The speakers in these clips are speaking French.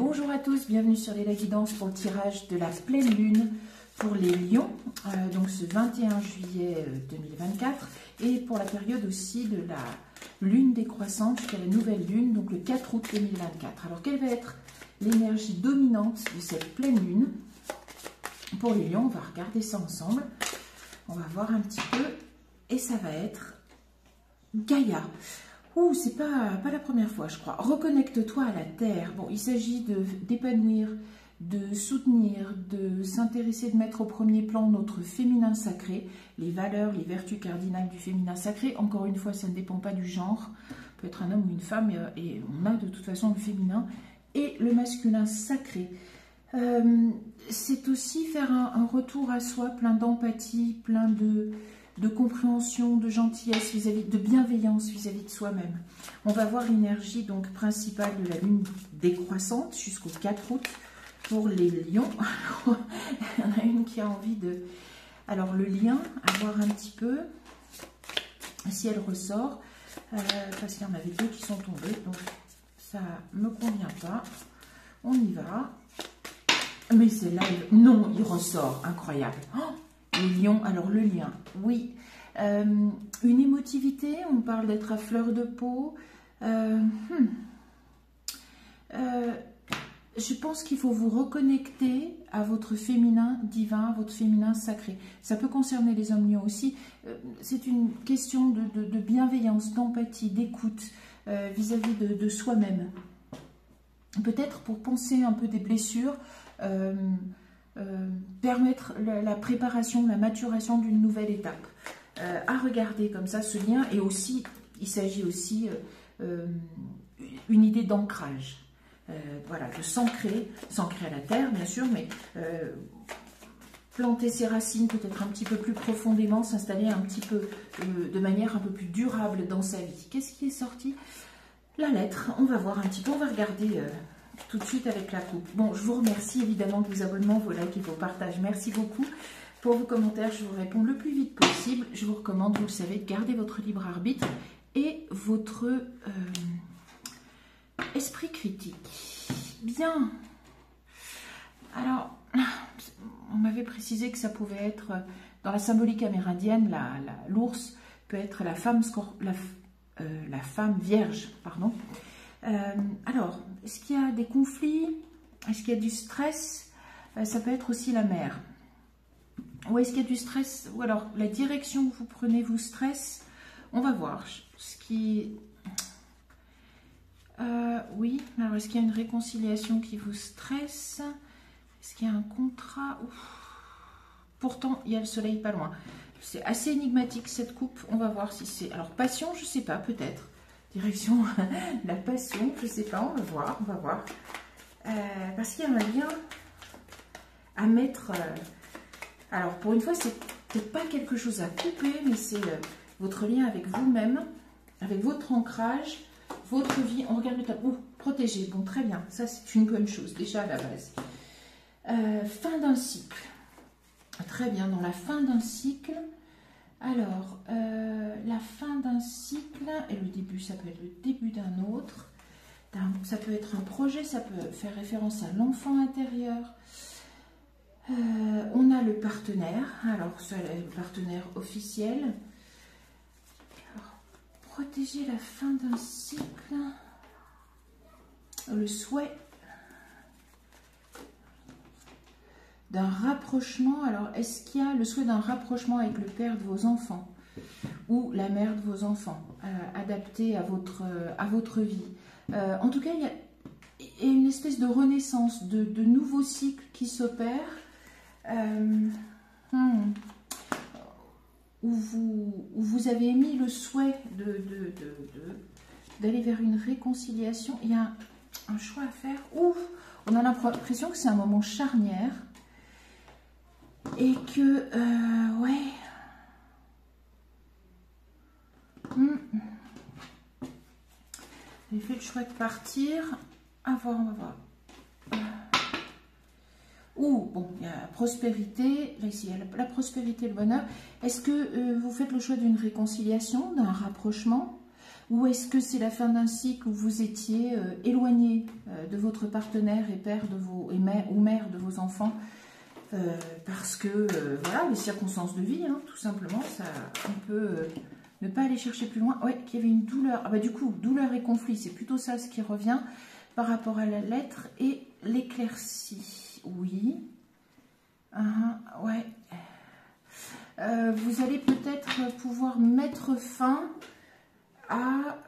Bonjour à tous, bienvenue sur les guidances pour le tirage de la pleine lune pour les lions, donc ce 21 juillet 2024, et pour la période aussi de la lune décroissante jusqu'à la nouvelle lune, donc le 4 août 2024. Alors quelle va être l'énergie dominante de cette pleine lune pour les lions? On va regarder ça ensemble, on va voir un petit peu, et ça va être Gaïa. Ouh, c'est pas la première fois, je crois. Reconnecte-toi à la terre. Bon, il s'agit d'épanouir, de soutenir, de s'intéresser, de mettre au premier plan notre féminin sacré, les valeurs, les vertus cardinales du féminin sacré. Encore une fois, ça ne dépend pas du genre. On peut être un homme ou une femme, et on a de toute façon le féminin et le masculin sacré. C'est aussi faire un retour à soi, plein d'empathie, plein de compréhension, de gentillesse de bienveillance vis-à-vis de soi-même. On va voir l'énergie donc principale de la lune décroissante jusqu'au 4 août pour les lions. Alors, il y en a une qui a envie de... Alors le lien, à voir un petit peu si elle ressort, parce qu'il y en avait deux qui sont tombés, donc ça me convient pas. On y va. Mais c'est là, non, il ressort, incroyable. Oh, les lions, alors le lien, oui. Une émotivité, on parle d'être à fleur de peau. Je pense qu'il faut vous reconnecter à votre féminin divin, à votre féminin sacré. Ça peut concerner les hommes lions aussi. C'est une question de bienveillance, d'empathie, d'écoute vis-à-vis de soi-même. Peut-être pour penser un peu des blessures, permettre la préparation, la maturation d'une nouvelle étape. À regarder comme ça ce lien, et aussi, il s'agit aussi une idée d'ancrage. Voilà, de s'ancrer à la terre, bien sûr, mais planter ses racines peut-être un petit peu plus profondément, s'installer un petit peu de manière un peu plus durable dans sa vie. Qu'est-ce qui est sorti? La lettre, on va voir un petit peu, on va regarder tout de suite avec la coupe. Bon, je vous remercie évidemment de vos abonnements, vos likes et vos partages. Merci beaucoup. Pour vos commentaires, je vous réponds le plus vite possible. Je vous recommande, vous le savez, de garder votre libre arbitre et votre esprit critique. Bien. Alors, on m'avait précisé que ça pouvait être, dans la symbolique amérindienne, l'ours peut être la femme vierge, pardon. Alors, est-ce qu'il y a des conflits? Est-ce qu'il y a du stress? Ça peut être aussi la mer. Ou est-ce qu'il y a du stress? Ou alors, la direction que vous prenez vous stresse? On va voir. Ce qui... oui, alors est-ce qu'il y a une réconciliation qui vous stresse? Est-ce qu'il y a un contrat? Ouf. Pourtant, il y a le soleil pas loin. C'est assez énigmatique cette coupe. On va voir si c'est... Alors, passion, je ne sais pas, peut-être. Direction la passion, je ne sais pas, on va voir, on va voir. Parce qu'il y a un lien à mettre... alors, pour une fois, c'est peut-être pas quelque chose à couper, mais c'est votre lien avec vous-même, avec votre ancrage, votre vie. On regarde le tableau. Protégé, bon, très bien. Ça, c'est une bonne chose, déjà à la base. Fin d'un cycle. Très bien, dans la fin d'un cycle... Alors, la fin d'un cycle, et le début, ça peut être le début d'un autre. Ça peut être un projet, ça peut faire référence à l'enfant intérieur. On a le partenaire, alors ça, le partenaire officiel. Alors, protéger la fin d'un cycle. Le souhait d'un rapprochement. Alors, est-ce qu'il y a le souhait d'un rapprochement avec le père de vos enfants ou la mère de vos enfants, adapté à votre vie? En tout cas, il y a une espèce de renaissance, de nouveaux cycles qui s'opèrent, où vous avez émis le souhait d'aller vers une réconciliation. Il y a un choix à faire. Ouf, on a l'impression que c'est un moment charnière. Et que, ouais. J'ai fait le choix de partir. À voir, on va voir. Ouh, bon, il y a la prospérité. Là, ici, il y a la prospérité, le bonheur. Est-ce que vous faites le choix d'une réconciliation, d'un rapprochement? Ou est-ce que c'est la fin d'un cycle où vous étiez éloigné de votre partenaire et père de vos, ou mère de vos enfants parce que, voilà, les circonstances de vie, hein, tout simplement, ça, on peut ne pas aller chercher plus loin. Ouais, qu'il y avait une douleur. Ah bah du coup, douleur et conflit, c'est plutôt ça ce qui revient par rapport à la lettre et l'éclaircie. Oui. Ouais. Vous allez peut-être pouvoir mettre fin à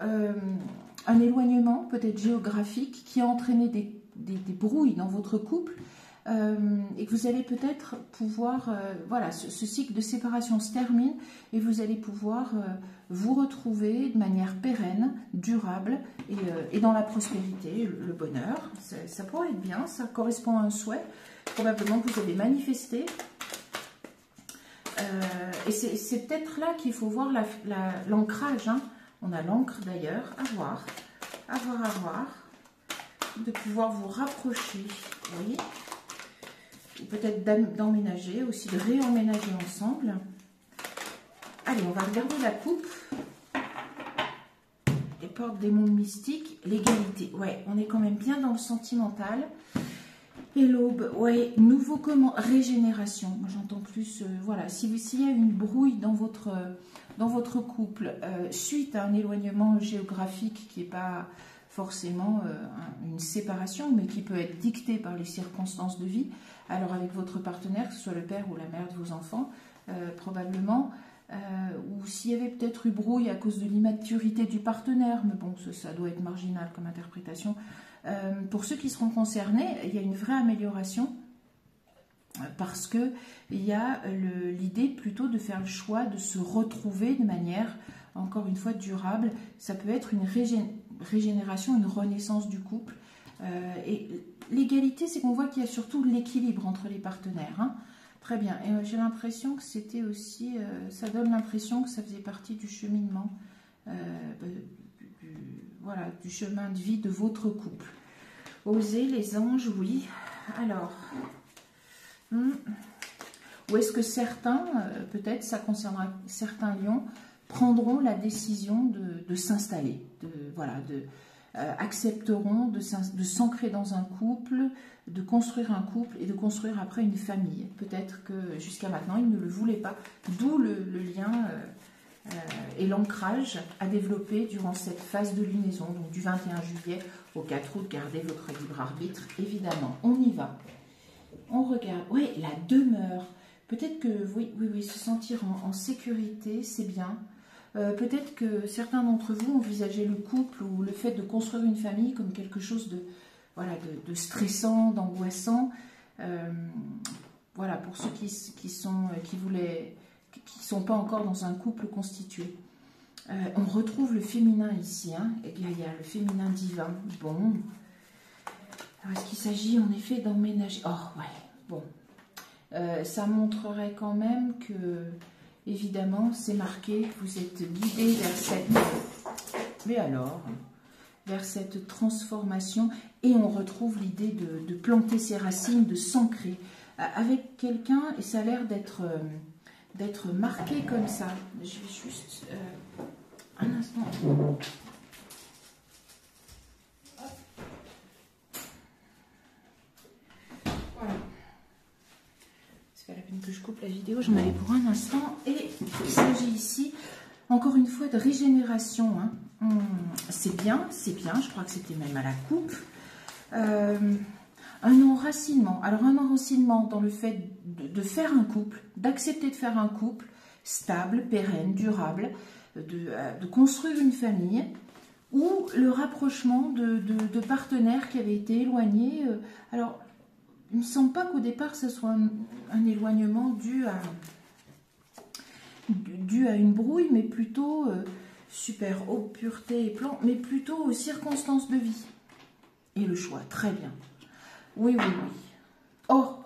un éloignement, peut-être géographique, qui a entraîné des brouilles dans votre couple, et que vous allez peut-être pouvoir, voilà, ce cycle de séparation se termine, et vous allez pouvoir vous retrouver de manière pérenne, durable, et dans la prospérité, le bonheur. Ça pourrait être bien, ça correspond à un souhait, probablement que vous avez manifesté. Et c'est peut-être là qu'il faut voir l'ancrage, hein. On a l'encre d'ailleurs, à voir, de pouvoir vous rapprocher, vous voyez, ou peut-être d'emménager, aussi de réemménager ensemble. Allez, on va regarder la coupe, les portes des mondes mystiques, l'égalité, ouais, on est quand même bien dans le sentimental. Et l'aube, ouais, nouveau comment, régénération, moi j'entends plus, voilà, s'il y a une brouille dans votre couple, suite à un éloignement géographique qui n'est pas forcément une séparation, mais qui peut être dicté par les circonstances de vie, alors avec votre partenaire, que ce soit le père ou la mère de vos enfants, probablement, ou s'il y avait peut-être eu brouille à cause de l'immaturité du partenaire, mais bon, ça doit être marginal comme interprétation. Pour ceux qui seront concernés, il y a une vraie amélioration parce qu'il y a l'idée plutôt de faire le choix de se retrouver de manière, encore une fois, durable. Ça peut être une régénération, une renaissance du couple. Et l'égalité, c'est qu'on voit qu'il y a surtout l'équilibre entre les partenaires, hein. Très bien. Et j'ai l'impression que c'était aussi, ça donne l'impression que ça faisait partie du cheminement, voilà, du chemin de vie de votre couple. Osez les anges, oui. Alors, ou est-ce que certains, peut-être ça concernera certains lions, prendront la décision de s'installer, voilà, accepteront de s'ancrer dans un couple, de construire un couple et de construire après une famille. Peut-être que jusqu'à maintenant, ils ne le voulaient pas, d'où le lien et l'ancrage à développer durant cette phase de lunaison, donc du 21 juillet au 4 août. Gardez votre libre arbitre, évidemment. On y va. On regarde. Oui, la demeure. Peut-être que, oui, se sentir en sécurité, c'est bien. Peut-être que certains d'entre vous envisageaient le couple ou le fait de construire une famille comme quelque chose de, voilà, de stressant, d'angoissant. Voilà, pour ceux qui sont pas encore dans un couple constitué. On retrouve le féminin ici, hein. Il y a le féminin divin. Bon. Est-ce qu'il s'agit en effet d'emménager? Oh, ouais, bon. Ça montrerait quand même que, évidemment, c'est marqué, vous êtes guidé vers cette... Mais alors, vers cette transformation. Et on retrouve l'idée de planter ses racines, de s'ancrer avec quelqu'un, et ça a l'air d'être marqué comme ça. Je vais juste... un instant. Voilà. C'est pas la peine que je coupe la vidéo, j'en avais pour un instant. Et il s'agit ici, encore une fois, de régénération, hein. C'est bien, je crois que c'était même à la coupe. Un enracinement. Alors un enracinement dans le fait de faire un couple, d'accepter de faire un couple stable, pérenne, durable, de construire une famille, ou le rapprochement de partenaires qui avaient été éloignés. Alors, il ne me semble pas qu'au départ, ce soit un éloignement dû à une brouille, mais plutôt, super haute pureté et plan, mais plutôt aux circonstances de vie. Et le choix, très bien. Oui. Oh,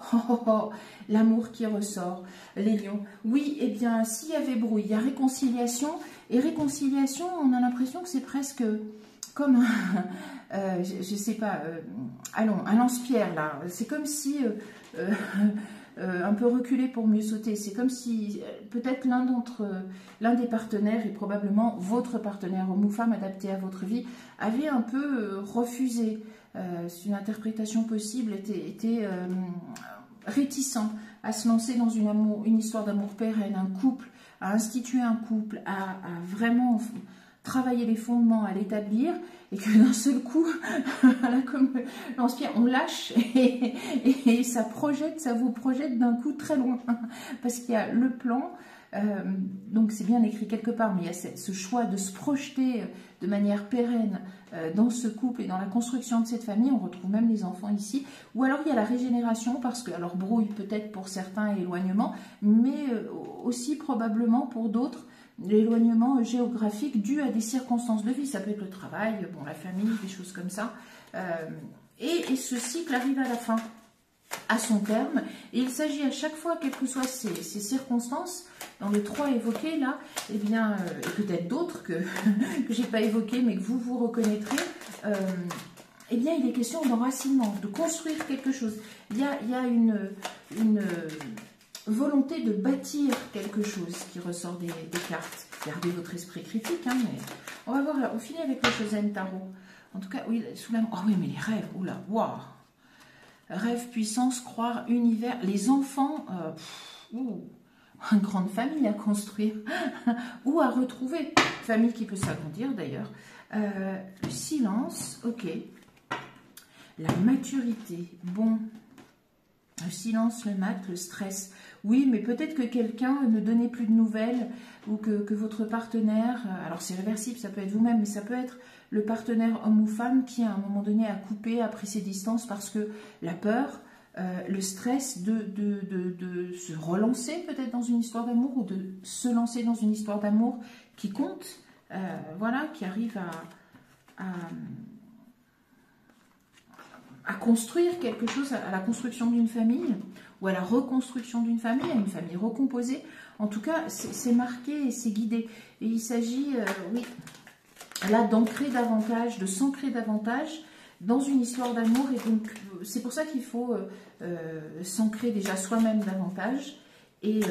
l'amour qui ressort, les lions. Oui, eh bien, s'il y avait brouille, il y a réconciliation. Et réconciliation, on a l'impression que c'est presque comme je sais pas, allons, un lance-pierre, là. C'est comme si un peu reculer pour mieux sauter. C'est comme si peut-être l'un des partenaires, et probablement votre partenaire, homme ou femme adapté à votre vie, avait un peu refusé. C'est une interprétation possible, était réticent à se lancer dans une histoire d'amour pérenne, un couple, à instituer un couple, à vraiment travailler les fondements, à l'établir, et que d'un seul coup, comme lance-pierre, on lâche et ça vous projette d'un coup très loin. Parce qu'il y a le plan, donc c'est bien écrit quelque part, mais il y a ce choix de se projeter de manière pérenne dans ce couple et dans la construction de cette famille. On retrouve même les enfants ici. Ou alors il y a la régénération, parce que, alors brouille peut-être pour certains et éloignement, mais aussi probablement pour d'autres, l'éloignement géographique dû à des circonstances de vie. Ça peut être le travail, bon, la famille, des choses comme ça. Et ce cycle arrive à la fin, à son terme. Et il s'agit à chaque fois, quelles que soient ces circonstances, dans les 3 évoqués là, et bien, et peut-être d'autres que je n'ai pas évoqués, mais que vous reconnaîtrez, eh bien, il est question d'enracinement, de construire quelque chose. Il y a une volonté de bâtir quelque chose qui ressort des cartes. Gardez votre esprit critique, hein, mais on va voir, on finit avec le Shosen Tarot. En tout cas, oui, sous la... Oh oui, mais les rêves, oula, waouh. Rêve, puissance, croire, univers, les enfants, une grande famille à construire, ou à retrouver, famille qui peut s'agrandir d'ailleurs. Le silence, ok. La maturité, bon. Le silence, le mat, le stress. Oui, mais peut-être que quelqu'un ne donnait plus de nouvelles ou que votre partenaire, alors c'est réversible, ça peut être vous-même, mais ça peut être le partenaire homme ou femme qui à un moment donné a coupé, a pris ses distances parce que la peur, le stress de se relancer peut-être dans une histoire d'amour ou de se lancer dans une histoire d'amour qui compte, voilà, qui arrive à construire quelque chose, à la construction d'une famille ou à la reconstruction d'une famille, à une famille recomposée. En tout cas, c'est marqué et c'est guidé. Et il s'agit, oui, là, d'ancrer davantage, de s'ancrer davantage dans une histoire d'amour. Et donc, c'est pour ça qu'il faut s'ancrer déjà soi-même davantage et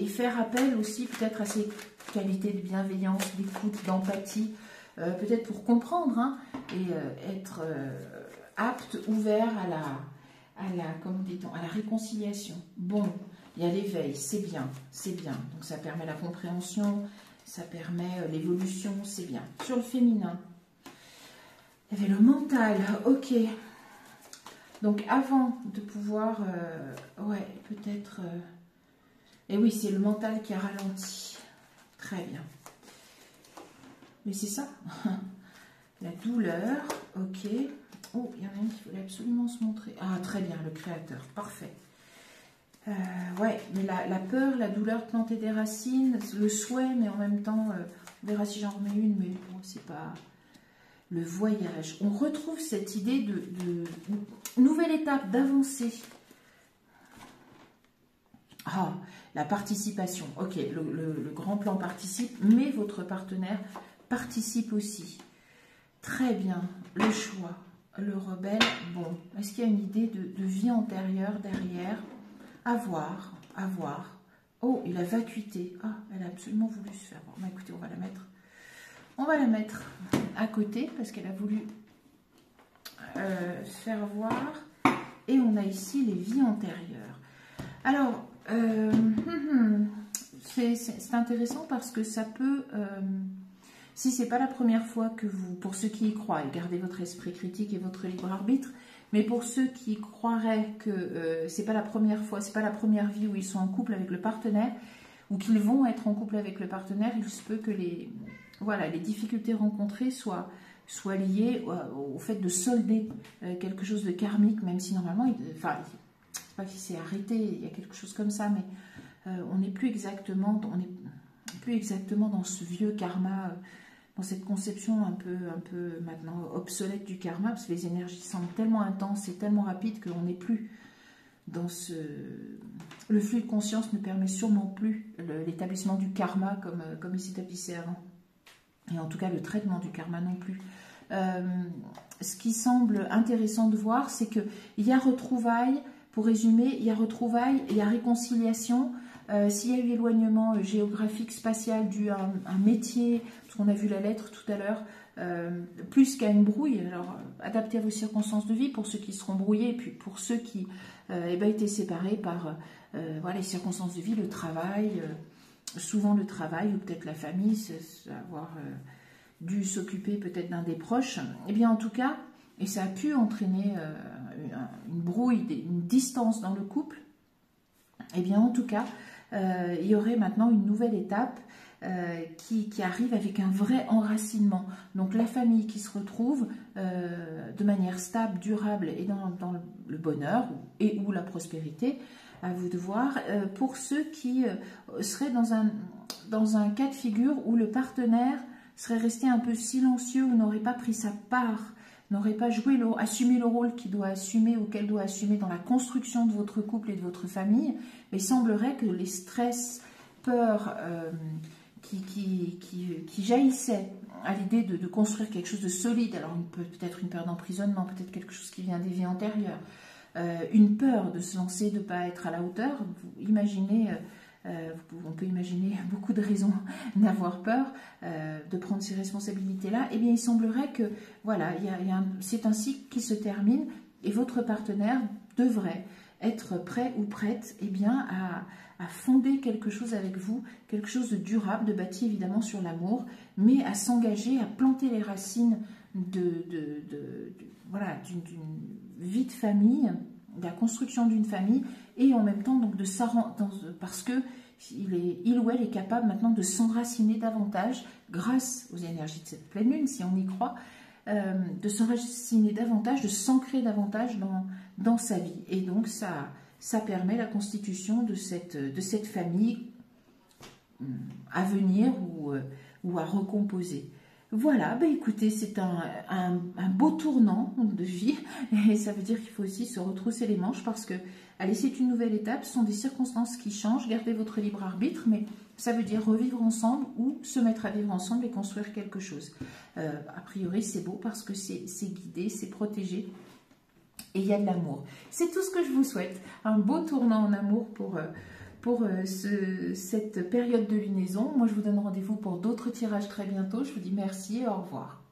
faire appel aussi peut-être à ces qualités de bienveillance, d'écoute, d'empathie, peut-être pour comprendre, hein, et être apte, ouvert comment dit-on, à la réconciliation. Bon, il y a l'éveil, c'est bien, c'est bien. Donc ça permet la compréhension, ça permet l'évolution, c'est bien. Sur le féminin, il y avait le mental, ok. Donc avant de pouvoir, ouais, peut-être... et oui, c'est le mental qui a ralenti. Très bien. Mais c'est ça. La douleur, ok. Oh, il y en a une qui voulait absolument se montrer. Ah, très bien, le créateur, parfait. Ouais, mais la peur, la douleur de planter des racines, le souhait, mais en même temps, on verra si j'en remets une, mais bon, c'est pas... Le voyage. On retrouve cette idée de nouvelle étape, d'avancer. Ah, la participation. Ok, le grand plan participe, mais votre partenaire participe aussi. Très bien. Le choix. Le rebelle. Bon, est-ce qu'il y a une idée de vie antérieure derrière? À voir, à voir. Oh, et la vacuité. Ah, elle a absolument voulu se faire. Bon, bah, écoutez, on va la mettre. On va la mettre à côté parce qu'elle a voulu se faire voir. Et on a ici les vies antérieures. Alors, c'est intéressant parce que ça peut, si c'est pas la première fois que vous, pour ceux qui y croient, et gardez votre esprit critique et votre libre arbitre, mais pour ceux qui croiraient que c'est pas la première fois, c'est pas la première vie où ils sont en couple avec le partenaire, ou qu'ils vont être en couple avec le partenaire, il se peut que les difficultés rencontrées soient liées au fait de solder quelque chose de karmique, même si normalement, enfin, c'est pas qu'il s'est arrêté, il y a quelque chose comme ça, mais on n'est plus exactement dans ce vieux karma, dans cette conception un peu maintenant obsolète du karma, parce que les énergies semblent tellement intenses et tellement rapides qu'on n'est plus dans ce... Le flux de conscience ne permet sûrement plus l'établissement du karma comme il s'établissait avant. Et en tout cas, le traitement du karma non plus. Ce qui semble intéressant de voir, c'est qu'il y a retrouvailles, pour résumer, il y a retrouvailles, il y a réconciliation. S'il y a eu éloignement géographique, spatial, dû à un métier, parce qu'on a vu la lettre tout à l'heure, plus qu'à une brouille, alors adaptez à vos circonstances de vie pour ceux qui seront brouillés, et puis pour ceux qui étaient séparés par voilà, les circonstances de vie, le travail, souvent le travail, ou peut-être la famille, avoir dû s'occuper peut-être d'un des proches. Eh bien en tout cas, et ça a pu entraîner une brouille, une distance dans le couple, eh bien en tout cas, il y aurait maintenant une nouvelle étape qui arrive avec un vrai enracinement. Donc la famille qui se retrouve de manière stable, durable et dans le bonheur et ou la prospérité, à vous de voir. Pour ceux qui seraient dans un cas de figure où le partenaire serait resté un peu silencieux ou n'aurait pas pris sa part, n'aurait pas assumé le rôle qu'il doit assumer ou qu'elle doit assumer dans la construction de votre couple et de votre famille, mais il semblerait que les stress, peurs qui jaillissaient à l'idée de construire quelque chose de solide, alors peut-être une peur d'emprisonnement, peut-être quelque chose qui vient des vies antérieures, une peur de se lancer, de ne pas être à la hauteur, vous imaginez... on peut imaginer beaucoup de raisons d'avoir peur, de prendre ces responsabilités-là. Eh bien, il semblerait que, voilà, c'est un cycle qui se termine et votre partenaire devrait être prêt ou prête, eh bien, à fonder quelque chose avec vous, quelque chose de durable, de bâti évidemment sur l'amour, mais à s'engager, à planter les racines voilà, d'une vie de famille, de la construction d'une famille, et en même temps donc parce que il ou elle est capable maintenant de s'enraciner davantage grâce aux énergies de cette pleine lune, si on y croit, de s'enraciner davantage, de s'ancrer davantage dans sa vie. Et donc ça permet la constitution de cette famille à venir ou à recomposer. Voilà, ben écoutez, c'est un beau tournant de vie et ça veut dire qu'il faut aussi se retrousser les manches parce que, allez, c'est une nouvelle étape, ce sont des circonstances qui changent, gardez votre libre arbitre, mais ça veut dire revivre ensemble ou se mettre à vivre ensemble et construire quelque chose. A priori, c'est beau parce que c'est guidé, c'est protégé et il y a de l'amour. C'est tout ce que je vous souhaite, un beau tournant en amour pour cette période de lunaison. Moi, je vous donne rendez-vous pour d'autres tirages très bientôt. Je vous dis merci et au revoir.